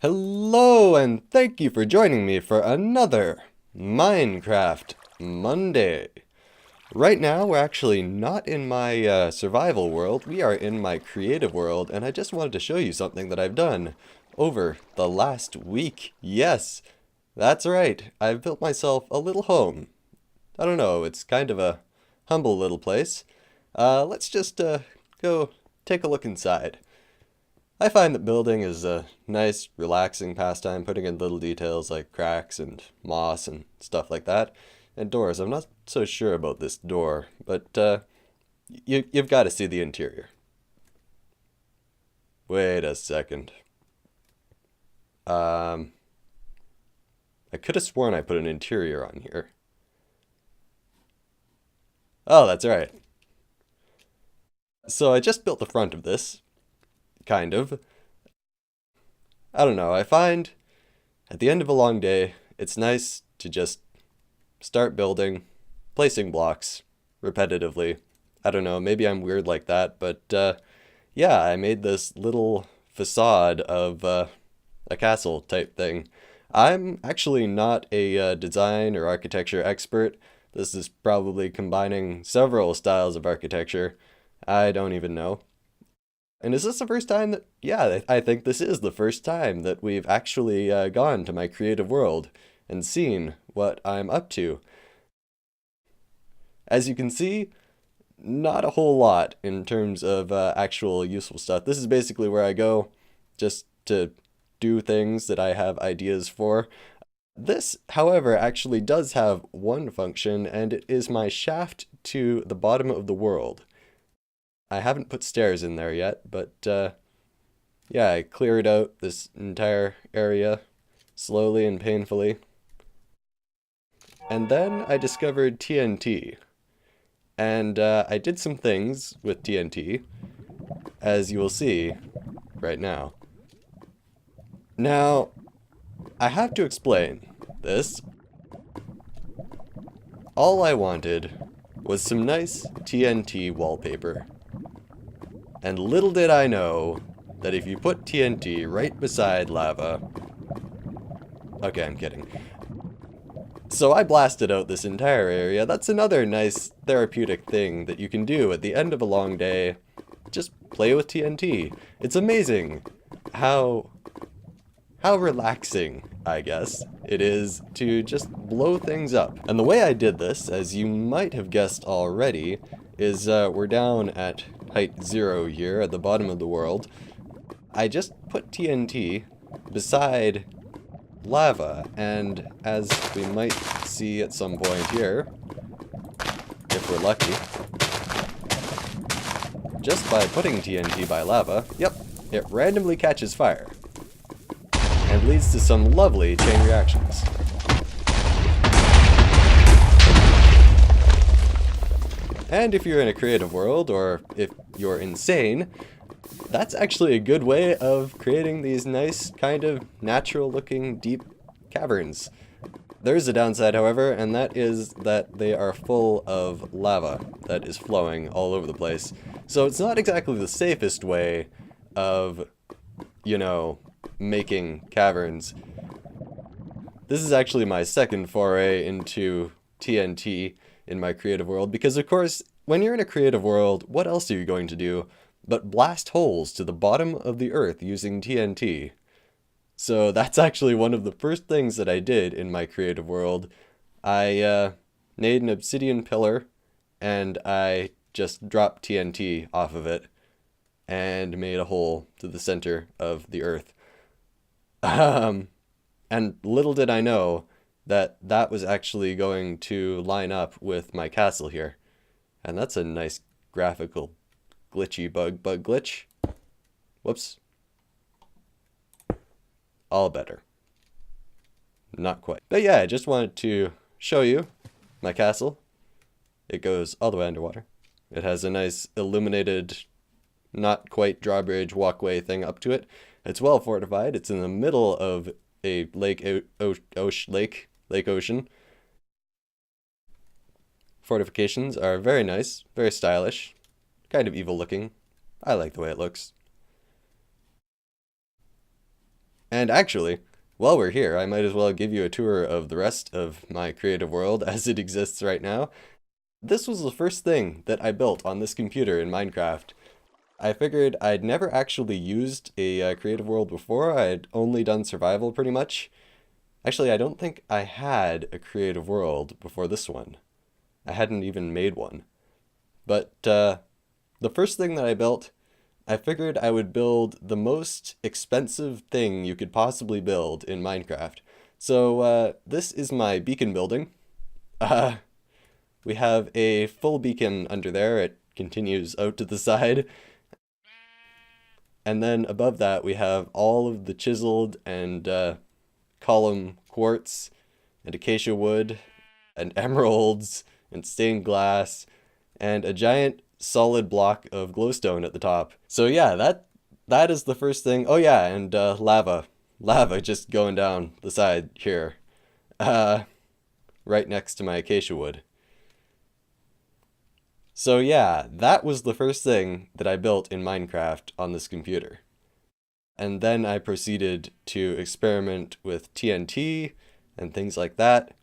Hello, and thank you for joining me for another Minecraft Monday. Right now, we're actually not in my survival world, we are in my creative world, and I just wanted to show you something that I've done over the last week. Yes, that's right, I've built myself a little home. I don't know, it's kind of a humble little place. Let's just go take a look inside. I find that building is a nice, relaxing pastime, putting in little details like cracks and moss and stuff like that. And doors, I'm not so sure about this door, but you've got to see the interior. Wait a second. I could have sworn I put an interior on here. Oh, that's right. So I just built the front of this, kind of. I don't know, I find at the end of a long day, it's nice to just start building, placing blocks repetitively. I don't know, maybe I'm weird like that, but yeah, I made this little facade of a castle type thing. I'm actually not a design or architecture expert. This is probably combining several styles of architecture. I don't even know. And is this the first time that, yeah, I think this is the first time that we've actually gone to my creative world and seen what I'm up to. As you can see, not a whole lot in terms of actual useful stuff. This is basically where I go just to do things that I have ideas for. This, however, actually does have one function, and it is my shaft to the bottom of the world. I haven't put stairs in there yet, but yeah, I cleared out this entire area slowly and painfully. And then I discovered TNT. And I did some things with TNT, as you will see right now. Now, I have to explain this. All I wanted was some nice TNT wallpaper. And little did I know that if you put TNT right beside lava... Okay, I'm kidding. So I blasted out this entire area. That's another nice therapeutic thing that you can do at the end of a long day. Just play with TNT. It's amazing how relaxing, I guess, it is to just blow things up. And the way I did this, as you might have guessed already, is we're down at height 0 here at the bottom of the world. I just put TNT beside lava, and as we might see at some point here, if we're lucky, just by putting TNT by lava, yep, it randomly catches fire and leads to some lovely chain reactions. And if you're in a creative world, or if you're insane, that's actually a good way of creating these nice, kind of natural-looking, deep caverns. There's a downside, however, and that is that they are full of lava that is flowing all over the place. So it's not exactly the safest way of, you know, making caverns. This is actually my second foray into TNT in my creative world, because of course, when you're in a creative world, what else are you going to do but blast holes to the bottom of the earth using TNT? So that's actually one of the first things that I did in my creative world. I made an obsidian pillar, and I just dropped TNT off of it and made a hole to the center of the earth. And little did I know that that was actually going to line up with my castle here. And that's a nice graphical glitchy bug glitch. Whoops. All better. Not quite. But yeah, I just wanted to show you my castle. It goes all the way underwater. It has a nice illuminated, not quite drawbridge walkway thing up to it. It's well fortified. It's in the middle of a lake ocean. Fortifications are very nice, very stylish, kind of evil looking. I like the way it looks. And actually, while we're here, I might as well give you a tour of the rest of my creative world as it exists right now. This was the first thing that I built on this computer in Minecraft. I figured I'd never actually used a creative world before. I had only done survival pretty much. Actually, I don't think I had a creative world before this one. I hadn't even made one. But the first thing that I built, I figured I would build the most expensive thing you could possibly build in Minecraft. So this is my beacon building. We have a full beacon under there. It continues out to the side. And then above that we have all of the chiseled and column quartz and acacia wood and emeralds and stained glass and a giant solid block of glowstone at the top. So yeah, that is the first thing. Oh yeah, and lava. Lava just going down the side here. Right next to my acacia wood. So yeah, that was the first thing that I built in Minecraft on this computer. And then I proceeded to experiment with TNT and things like that.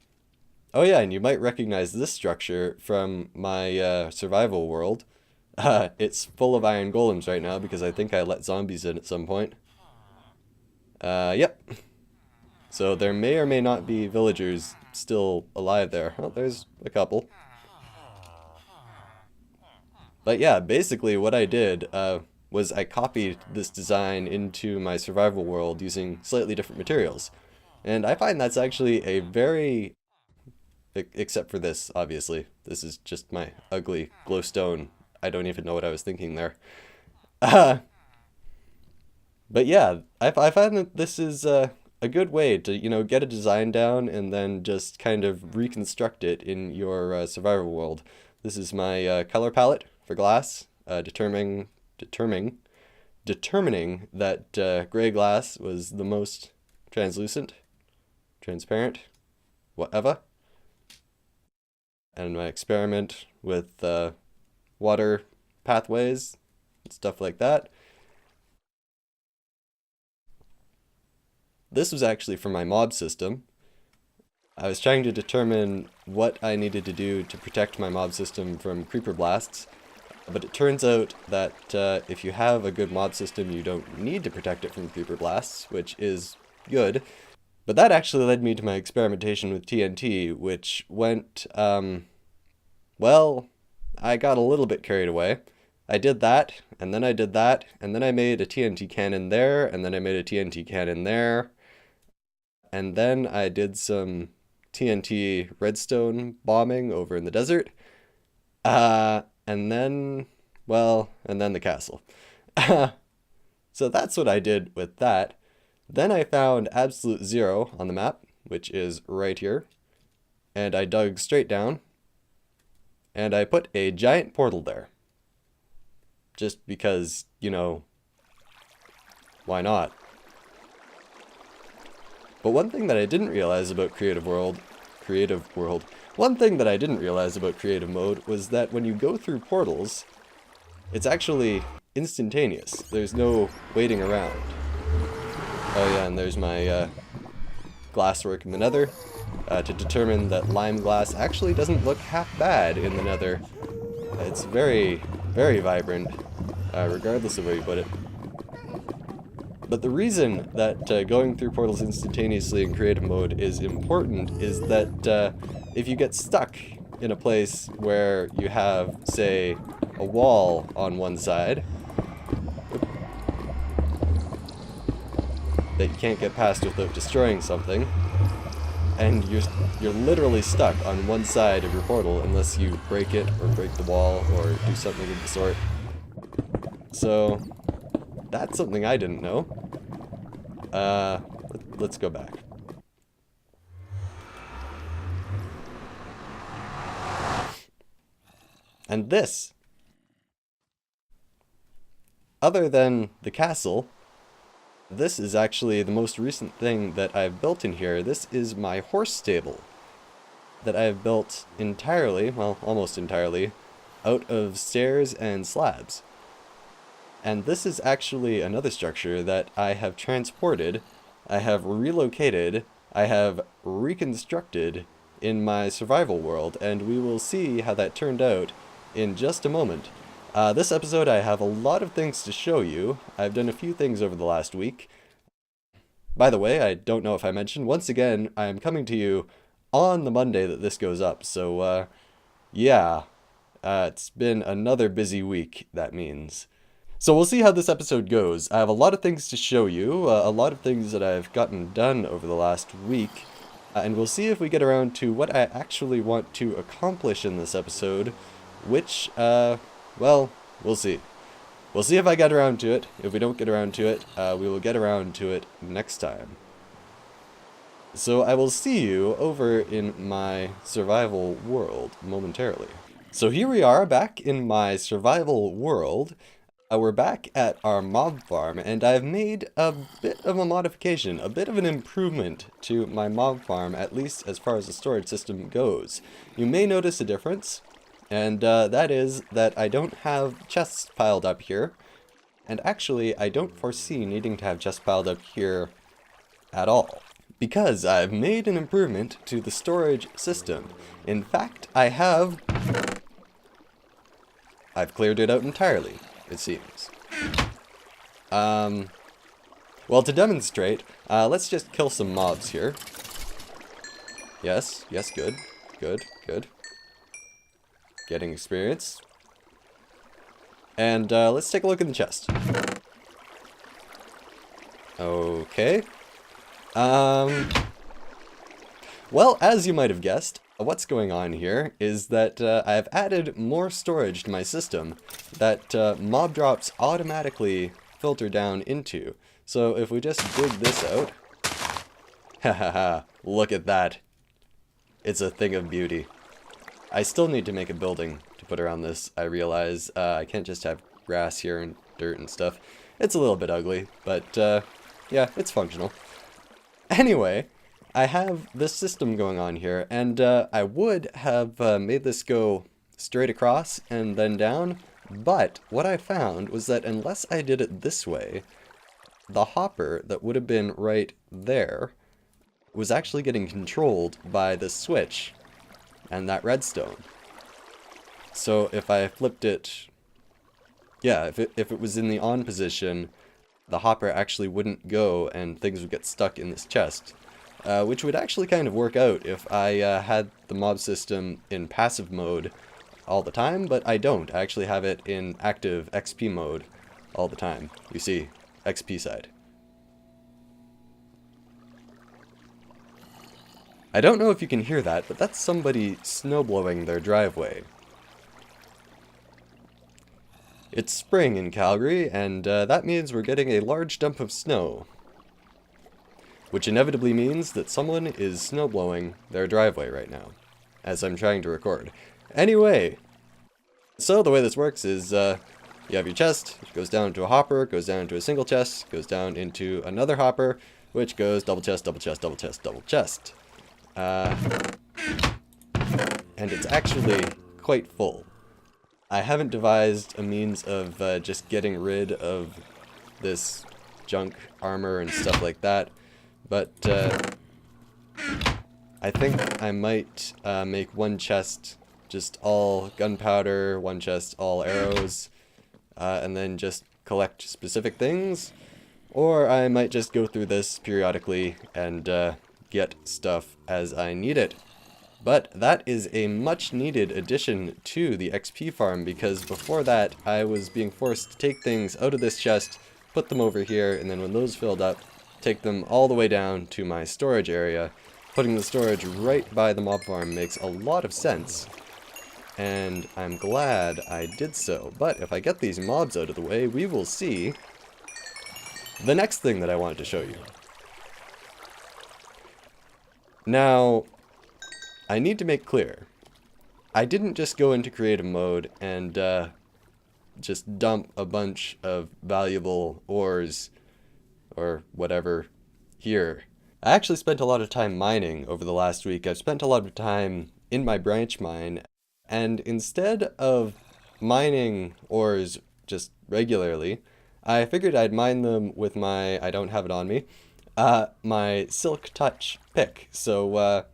Oh yeah, and you might recognize this structure from my survival world. It's full of iron golems right now because I think I let zombies in at some point. Yep. So there may or may not be villagers still alive there. Oh, there's a couple. But yeah, basically what I did was I copied this design into my survival world using slightly different materials. And I find that's actually a very... Except for this, obviously. This is just my ugly glowstone. I don't even know what I was thinking there. But yeah, I find that this is a good way to, get a design down and then just kind of reconstruct it in your survival world. This is my color palette for glass, determining that gray glass was the most translucent, transparent, whatever. And my experiment with water pathways and stuff like that. This was actually for my mob system. I was trying to determine what I needed to do to protect my mob system from creeper blasts, but it turns out that if you have a good mob system, you don't need to protect it from creeper blasts, which is good. But that actually led me to my experimentation with TNT, which went, well, I got a little bit carried away. I did that, and then I did that, and then I made a TNT cannon there, and then I made a TNT cannon there, and then I did some TNT redstone bombing over in the desert, and then the castle. So that's what I did with that. Then I found absolute zero on the map, which is right here, and I dug straight down, and I put a giant portal there. Just because, why not? But one thing that I didn't realize about creative mode was that when you go through portals, it's actually instantaneous. There's no waiting around. Oh yeah, and there's my glasswork in the nether to determine that lime glass actually doesn't look half bad in the nether. It's very, very vibrant, regardless of where you put it. But the reason that going through portals instantaneously in creative mode is important is that if you get stuck in a place where you have, say, a wall on one side that you can't get past without destroying something, and you're literally stuck on one side of your portal unless you break it or break the wall or do something of the sort. So that's something I didn't know. Let's go back. And this, other than the castle, this is actually the most recent thing that I've built in here. This is my horse stable that I've built entirely, well, almost entirely, out of stairs and slabs. And this is actually another structure that I have transported I have relocated, I have reconstructed in my survival world, and we will see how that turned out in just a moment. This episode I have a lot of things to show you. I've done a few things over the last week. By the way, I don't know if I mentioned, once again, I am coming to you on the Monday that this goes up, so yeah, it's been another busy week, that means. So we'll see how this episode goes. I have a lot of things to show you, a lot of things that I've gotten done over the last week, and we'll see if we get around to what I actually want to accomplish in this episode, which, well, we'll see. We'll see if I get around to it. If we don't get around to it, we will get around to it next time. So I will see you over in my survival world momentarily. So here we are back in my survival world. We're back at our mob farm, and I've made a bit of a modification, a bit of an improvement to my mob farm, at least as far as the storage system goes. You may notice a difference, and that is that I don't have chests piled up here, and actually I don't foresee needing to have chests piled up here at all, because I've made an improvement to the storage system. In fact, I've cleared it out entirely, it seems. Well, to demonstrate, let's just kill some mobs here. Yes, good, good. Getting experience. And let's take a look in the chest. Okay. Well, as you might have guessed, what's going on here is that I've added more storage to my system that mob drops automatically filter down into. So if we just dig this out, hahaha, look at that. It's a thing of beauty. I still need to make a building to put around this. I realize I can't just have grass here and dirt and stuff. It's a little bit ugly, but yeah, it's functional. Anyway, I have this system going on here, and I would have made this go straight across and then down, but what I found was that unless I did it this way, the hopper that would have been right there was actually getting controlled by this switch and that redstone. So if I flipped it, yeah, if it was in the on position, the hopper actually wouldn't go and things would get stuck in this chest. Which would actually kind of work out if I had the mob system in passive mode all the time, but I don't. I actually have it in active XP mode all the time. You see, XP side. I don't know if you can hear that, but that's somebody snowblowing their driveway. It's spring in Calgary, and that means we're getting a large dump of snow. Which inevitably means that someone is snowblowing their driveway right now, as I'm trying to record. Anyway, so the way this works is you have your chest, it goes down to a hopper, goes down to a single chest, goes down into another hopper, which goes double chest, double chest, double chest, double chest. And it's actually quite full. I haven't devised a means of just getting rid of this junk armor and stuff like that. But I think I might make one chest just all gunpowder, one chest all arrows, and then just collect specific things. Or I might just go through this periodically and get stuff as I need it. But that is a much needed addition to the XP farm, because before that I was being forced to take things out of this chest, put them over here, and then when those filled up, take them all the way down to my storage area. Putting the storage right by the mob farm makes a lot of sense, and I'm glad I did so. But if I get these mobs out of the way, we will see the next thing that I wanted to show you. Now, I need to make clear, I didn't just go into creative mode and just dump a bunch of valuable ores or whatever here. I actually spent a lot of time mining over the last week. I've spent a lot of time in my branch mine, and instead of mining ores just regularly, I figured I'd mine them with my, I don't have it on me, My Silk Touch pick. So,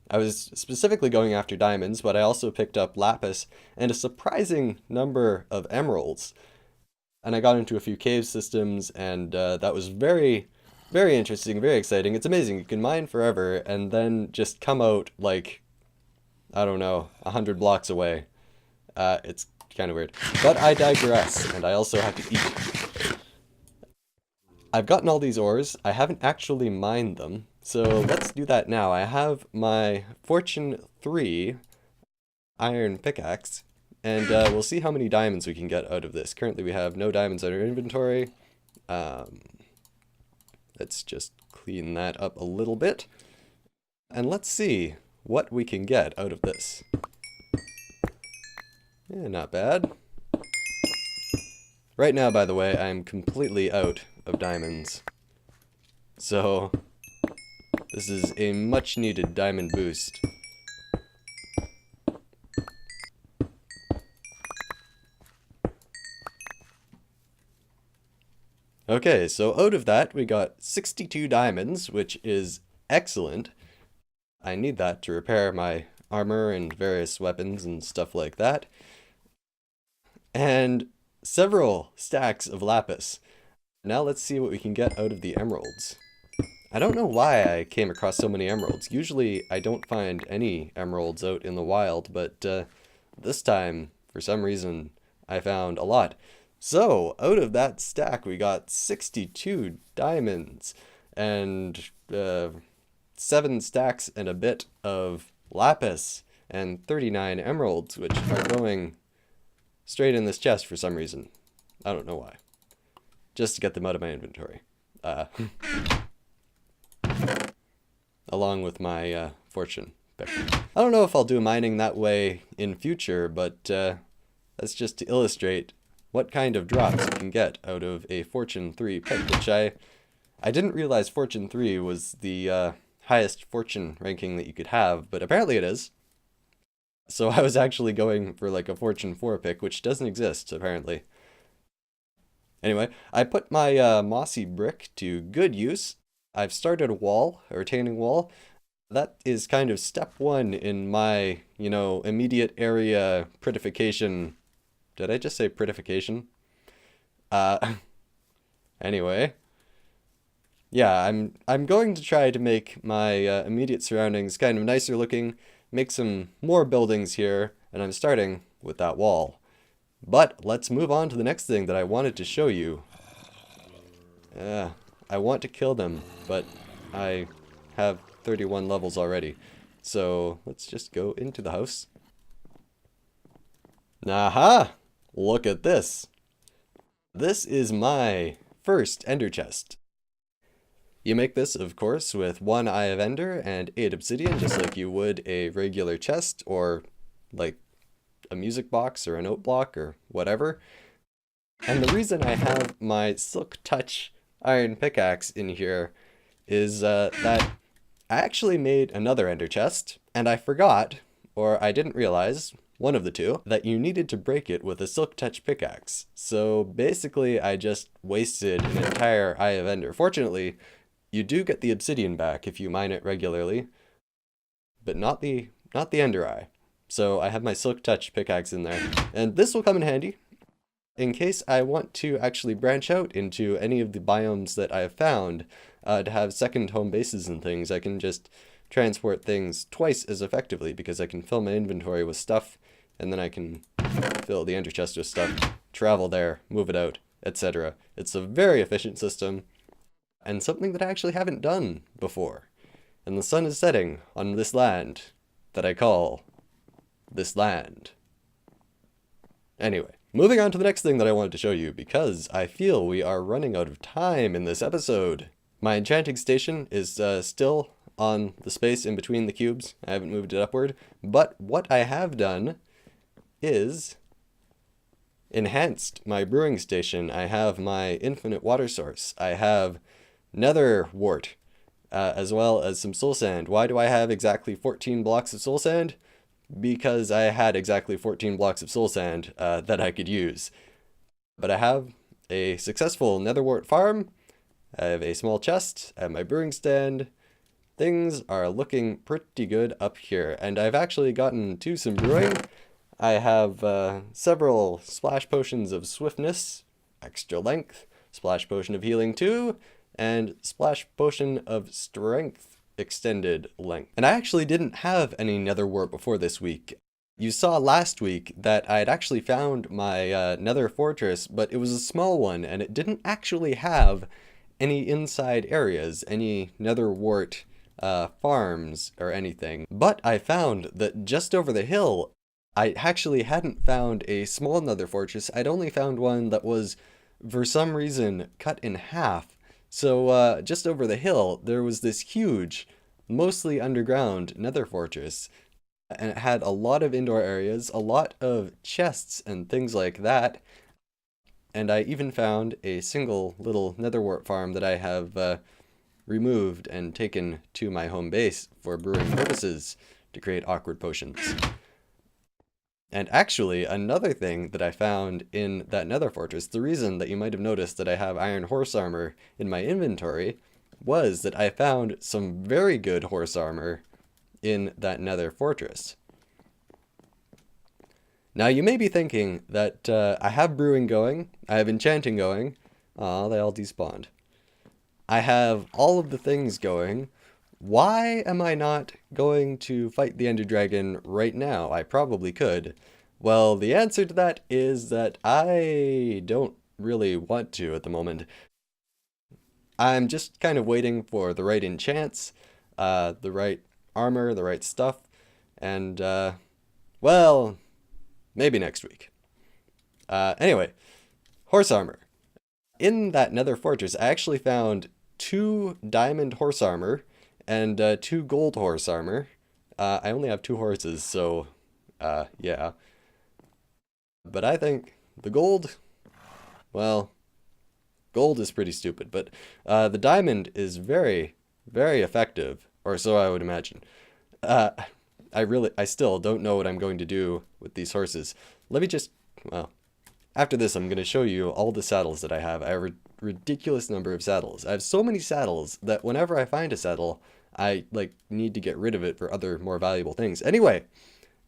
I was specifically going after diamonds, but I also picked up lapis and a surprising number of emeralds. And I got into a few cave systems, and that was very, very interesting, very exciting. It's amazing. You can mine forever and then just come out like, I don't know, 100 blocks away. It's kind of weird. But I digress, and I also have to eat. I've gotten all these ores. I haven't actually mined them, so let's do that now. I have my Fortune 3 iron pickaxe, and we'll see how many diamonds we can get out of this. Currently we have no diamonds in our inventory. Let's just clean that up a little bit. And let's see what we can get out of this. Yeah, not bad. Right now, by the way, I'm completely out of diamonds. So, this is a much needed diamond boost. Okay, so out of that we got 62 diamonds, which is excellent. I need that to repair my armor and various weapons and stuff like that. And several stacks of lapis. Now let's see what we can get out of the emeralds. I don't know why I came across so many emeralds. Usually I don't find any emeralds out in the wild, but this time, for some reason, I found a lot. So, out of that stack, we got 62 diamonds and 7 stacks and a bit of lapis and 39 emeralds, which are going straight in this chest for some reason. I don't know why. Just to get them out of my inventory. Along with my fortune pick. I don't know if I'll do mining that way in future, but that's just to illustrate what kind of drops you can get out of a Fortune 3 pick, which I didn't realize Fortune 3 was the highest fortune ranking that you could have, but apparently it is. So I was actually going for like a Fortune 4 pick, which doesn't exist, apparently. Anyway, I put my mossy brick to good use. I've started a wall, a retaining wall. That is kind of step 1 in my, immediate area prettification. Did I just say prettification? Anyway. Yeah, I'm going to try to make my immediate surroundings kind of nicer looking, make some more buildings here, and I'm starting with that wall. But let's move on to the next thing that I wanted to show you. I want to kill them, but I have 31 levels already. So let's just go into the house. Aha! Look at this. This is my first ender chest. You make this, of course, with 1 eye of ender and 8 obsidian, just like you would a regular chest or like a music box or a note block or whatever. And the reason I have my Silk Touch iron pickaxe in here is that I actually made another ender chest, and I forgot, or I didn't realize, one of the two, that you needed to break it with a Silk Touch pickaxe. So basically I just wasted an entire eye of ender. Fortunately, you do get the obsidian back if you mine it regularly, but not the ender eye. So I have my Silk Touch pickaxe in there, and this will come in handy in case I want to actually branch out into any of the biomes that I have found to have second home bases and things. I can just transport things twice as effectively because I can fill my inventory with stuff, and then I can fill the ender chest with stuff, travel there, move it out, etc. It's a very efficient system, and something that I actually haven't done before. And the sun is setting on this land that I call this land. Anyway, moving on to the next thing that I wanted to show you, because I feel we are running out of time in this episode. My enchanting station is still on the space in between the cubes. I haven't moved it upward, but what I have done is enhanced my brewing station. I have my infinite water source. I have nether wart, as well as some soul sand. Why do I have exactly 14 blocks of soul sand? Because I had exactly 14 blocks of soul sand that I could use. But I have a successful nether wart farm, I have a small chest, I have my brewing stand. Things are looking pretty good up here, and I've actually gotten to some brewing. I have several splash potions of swiftness, extra length, splash potion of healing 2, and splash potion of strength extended length. And I actually didn't have any nether wart before this week. You saw last week that I had actually found my nether fortress, but it was a small one, and it didn't actually have any inside areas, any nether wart farms or anything. But I found that just over the hill, I actually hadn't found a small nether fortress. I'd only found one that was, for some reason, cut in half. So just over the hill, there was this huge, mostly underground nether fortress. And it had a lot of indoor areas, a lot of chests and things like that. And I even found a single little netherwart farm that I have removed and taken to my home base for brewing purposes to create awkward potions. And actually, another thing that I found in that nether fortress, the reason that you might have noticed that I have iron horse armor in my inventory, was that I found some very good horse armor in that nether fortress. Now you may be thinking that I have brewing going, I have enchanting going. Aw, they all despawned. I have all of the things going. Why am I not going to fight the Ender Dragon right now? I probably could. Well, the answer to that is that I don't really want to at the moment. I'm just kind of waiting for the right enchants, the right armor, the right stuff, and, well, maybe next week. Anyway, horse armor. In that nether fortress, I actually found 2 diamond horse armor and 2 gold horse armor. I only have 2 horses, so, yeah. But I think the gold, well, gold is pretty stupid, but the diamond is very, very effective, or so I would imagine. I still don't know what I'm going to do with these horses. Let me just, well, after this I'm going to show you all the saddles that I have. I have a ridiculous number of saddles. I have so many saddles that whenever I find a saddle, I, need to get rid of it for other more valuable things. Anyway,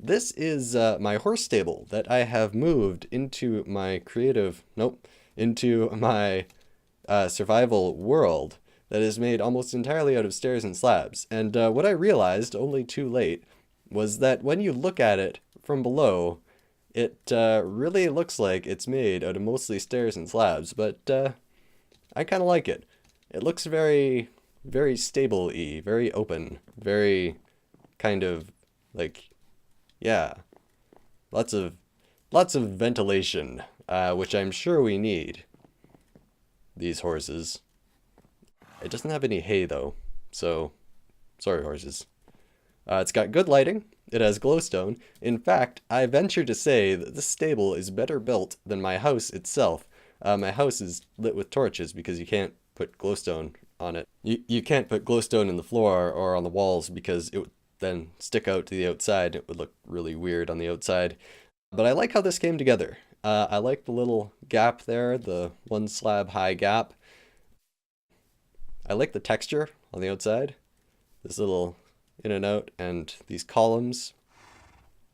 this is my horse stable that I have moved into my into my survival world that is made almost entirely out of stairs and slabs. And what I realized, only too late, was that when you look at it from below, it really looks like it's made out of mostly stairs and slabs, but I kind of like it. It looks very, very stable-y, very open, very kind of yeah, lots of ventilation, which I'm sure we need. These horses. It doesn't have any hay though, so sorry horses. It's got good lighting. It has glowstone. In fact, I venture to say that this stable is better built than my house itself. My house is lit with torches because you can't put glowstone on it. You can't put glowstone in the floor or on the walls because it would then stick out to the outside. It would look really weird on the outside. But I like how this came together. I like the little gap there, the 1 slab high gap. I like the texture on the outside. This little in and out and these columns.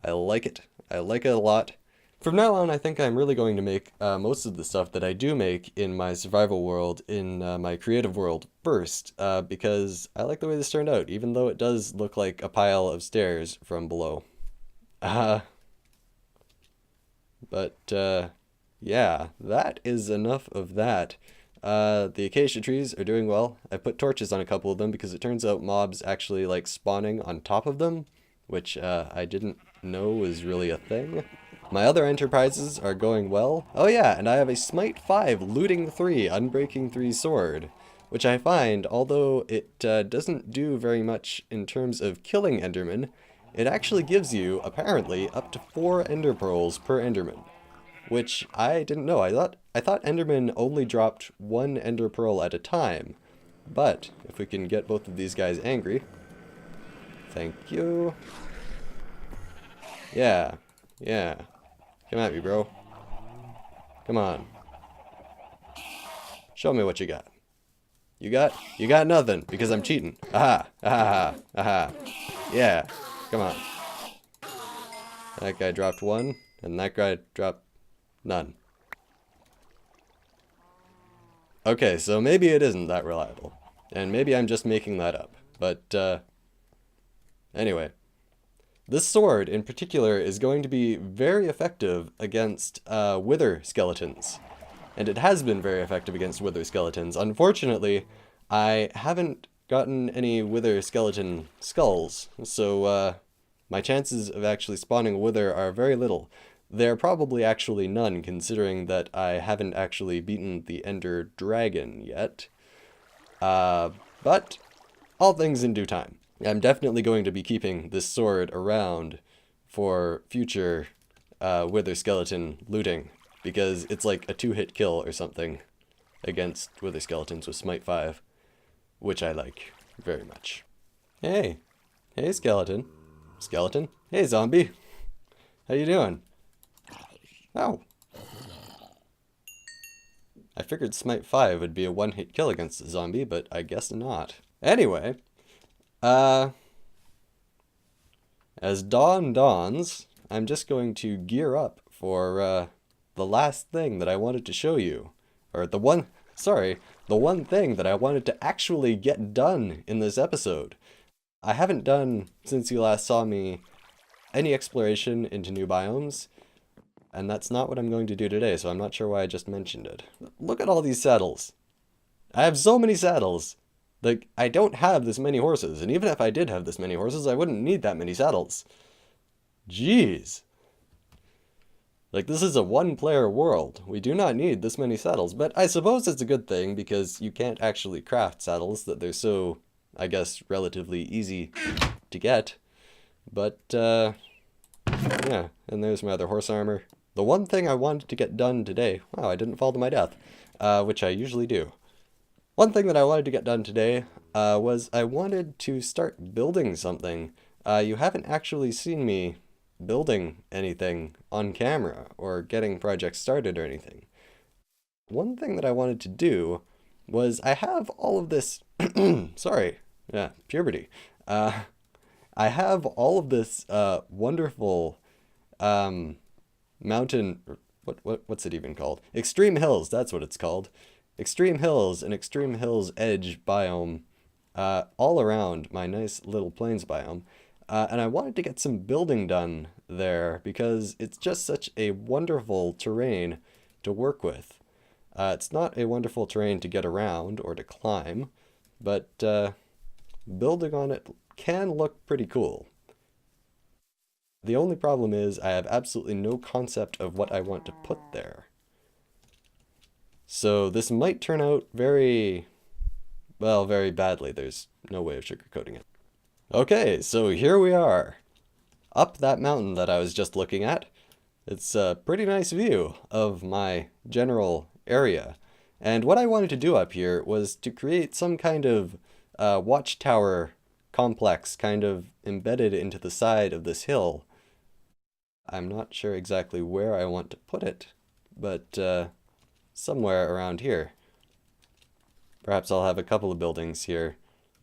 I like it. I like it a lot. From now on, I think I'm really going to make most of the stuff that I do make in my survival world, in my creative world first, because I like the way this turned out, even though it does look like a pile of stairs from below. But, yeah, that is enough of that. The acacia trees are doing well. I put torches on a couple of them because it turns out mobs actually like spawning on top of them, which I didn't know was really a thing. My other enterprises are going well. Oh yeah, and I have a Smite 5 Looting 3 Unbreaking 3 sword, which I find, although it doesn't do very much in terms of killing Endermen, it actually gives you, apparently, up to 4 Ender Pearls per Enderman. Which I didn't know. I thought Enderman only dropped 1 Ender Pearl at a time. But if we can get both of these guys angry. Thank you. Yeah. Yeah. Come at me, bro. Come on. Show me what you got. You got nothing because I'm cheating. Aha, aha, aha. Yeah, come on. That guy dropped one, and that guy dropped none. Okay, so maybe it isn't that reliable. And maybe I'm just making that up. But, anyway. This sword, in particular, is going to be very effective against, wither skeletons. And it has been very effective against wither skeletons. Unfortunately, I haven't gotten any wither skeleton skulls, so, my chances of actually spawning a wither are very little. They're probably actually none, considering that I haven't actually beaten the Ender Dragon yet. But all things in due time. I'm definitely going to be keeping this sword around for future wither skeleton looting, because it's like a 2-hit kill or something against wither skeletons with Smite 5, which I like very much. Hey, hey skeleton. Skeleton? Hey zombie. How you doing? Oh. I figured Smite 5 would be a 1-hit kill against the zombie, but I guess not. Anyway, as dawn dawns, I'm just going to gear up for, the last thing that I wanted to show you. Or the one thing that I wanted to actually get done in this episode. I haven't done, since you last saw me, any exploration into new biomes. And that's not what I'm going to do today, so I'm not sure why I just mentioned it. Look at all these saddles. I have so many saddles. Like, I don't have this many horses, and even if I did have this many horses, I wouldn't need that many saddles. Jeez. Like, this is a one-player world. We do not need this many saddles, but I suppose it's a good thing, because you can't actually craft saddles, that they're so, I guess, relatively easy to get. But, yeah, and there's my other horse armor. The one thing I wanted to get done today, wow, I didn't fall to my death, which I usually do. One thing that I wanted to get done today was I wanted to start building something. You haven't actually seen me building anything on camera or getting projects started or anything. One thing that I wanted to do was I have all of this, sorry, yeah, puberty. I have all of this wonderful mountain, what's it even called? Extreme Hills, that's what it's called. Extreme Hills and Extreme Hills Edge biome all around my nice little plains biome. And I wanted to get some building done there because it's just such a wonderful terrain to work with. It's not a wonderful terrain to get around or to climb, but building on it can look pretty cool. The only problem is I have absolutely no concept of what I want to put there. So this might turn out very, well, very badly. There's no way of sugarcoating it. Okay, so here we are. Up that mountain that I was just looking at. It's a pretty nice view of my general area. And what I wanted to do up here was to create some kind of watchtower complex kind of embedded into the side of this hill. I'm not sure exactly where I want to put it, but somewhere around here. Perhaps I'll have a couple of buildings here,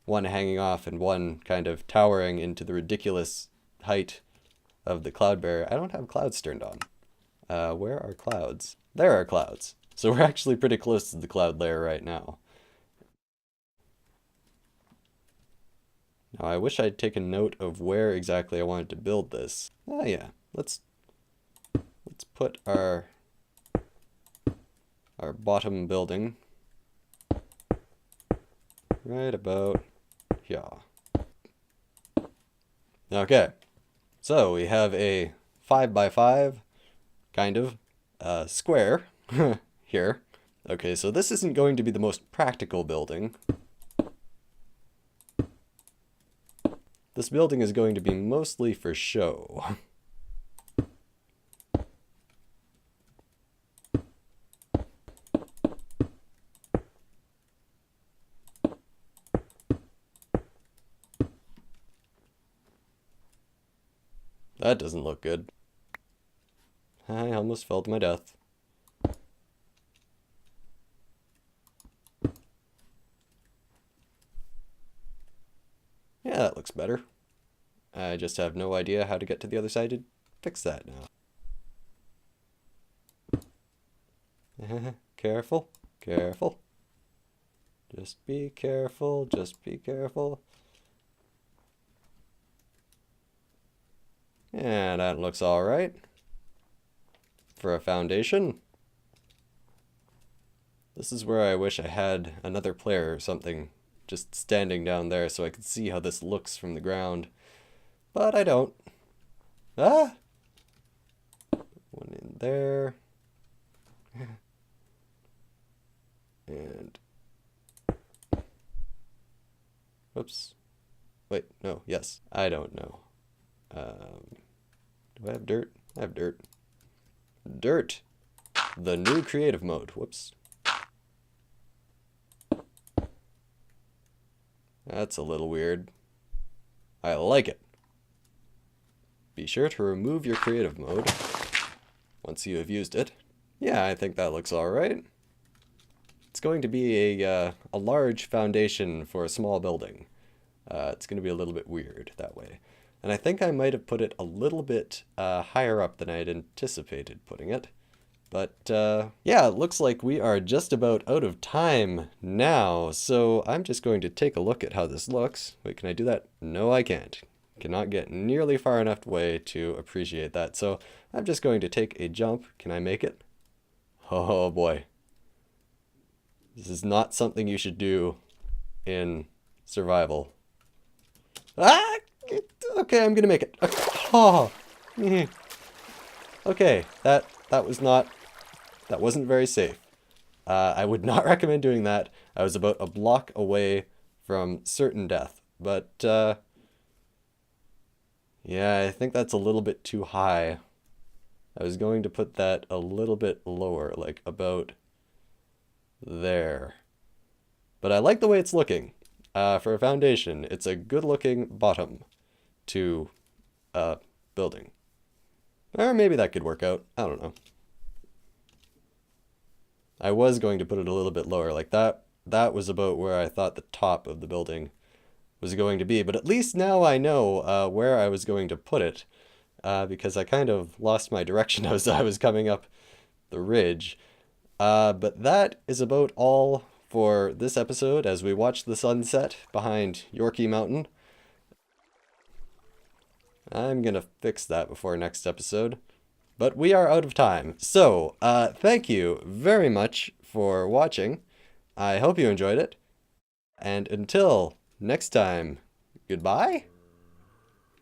one hanging off and one kind of towering into the ridiculous height of the cloud barrier. I don't have clouds turned on. Where are clouds? There are clouds. So we're actually pretty close to the cloud layer right now. Now I wish I'd taken note of where exactly I wanted to build this. Oh yeah, let's put our bottom building right about here. Okay, so we have a 5x5 kind of square here. Okay, so this isn't going to be the most practical building. This building is going to be mostly for show. That doesn't look good. I almost fell to my death. Yeah, that looks better. I just have no idea how to get to the other side to fix that now. Careful, careful. Just be careful, just be careful. And that looks alright. For a foundation. This is where I wish I had another player or something just standing down there so I could see how this looks from the ground. But I don't. Ah! One in there. And... whoops. Wait, no, yes. I don't know. Do I have dirt? I have dirt. Dirt! The new creative mode. Whoops. That's a little weird. I like it. Be sure to remove your creative mode once you have used it. Yeah, I think that looks alright. It's going to be a large foundation for a small building. It's going to be a little bit weird that way. And I think I might have put it a little bit higher up than I had anticipated putting it. But yeah, it looks like we are just about out of time now. So I'm just going to take a look at how this looks. Wait, can I do that? No, I can't. Cannot get nearly far enough away to appreciate that. So I'm just going to take a jump. Can I make it? Oh boy. This is not something you should do in survival. Ah! Okay, I'm gonna make it. Oh. Okay, that wasn't very safe. I would not recommend doing that. I was about a block away from certain death, but yeah, I think that's a little bit too high. I was going to put that a little bit lower, like about there. But I like the way it's looking. For a foundation, it's a good-looking bottom to a building. Or maybe that could work out. I don't know. I was going to put it a little bit lower, like that. That was about where I thought the top of the building was going to be. But at least now I know where I was going to put it, because I kind of lost my direction as I was coming up the ridge. But that is about all for this episode as we watch the sunset behind Yorkie Mountain. I'm gonna fix that before next episode. But we are out of time. So, thank you very much for watching. I hope you enjoyed it. And until next time, goodbye.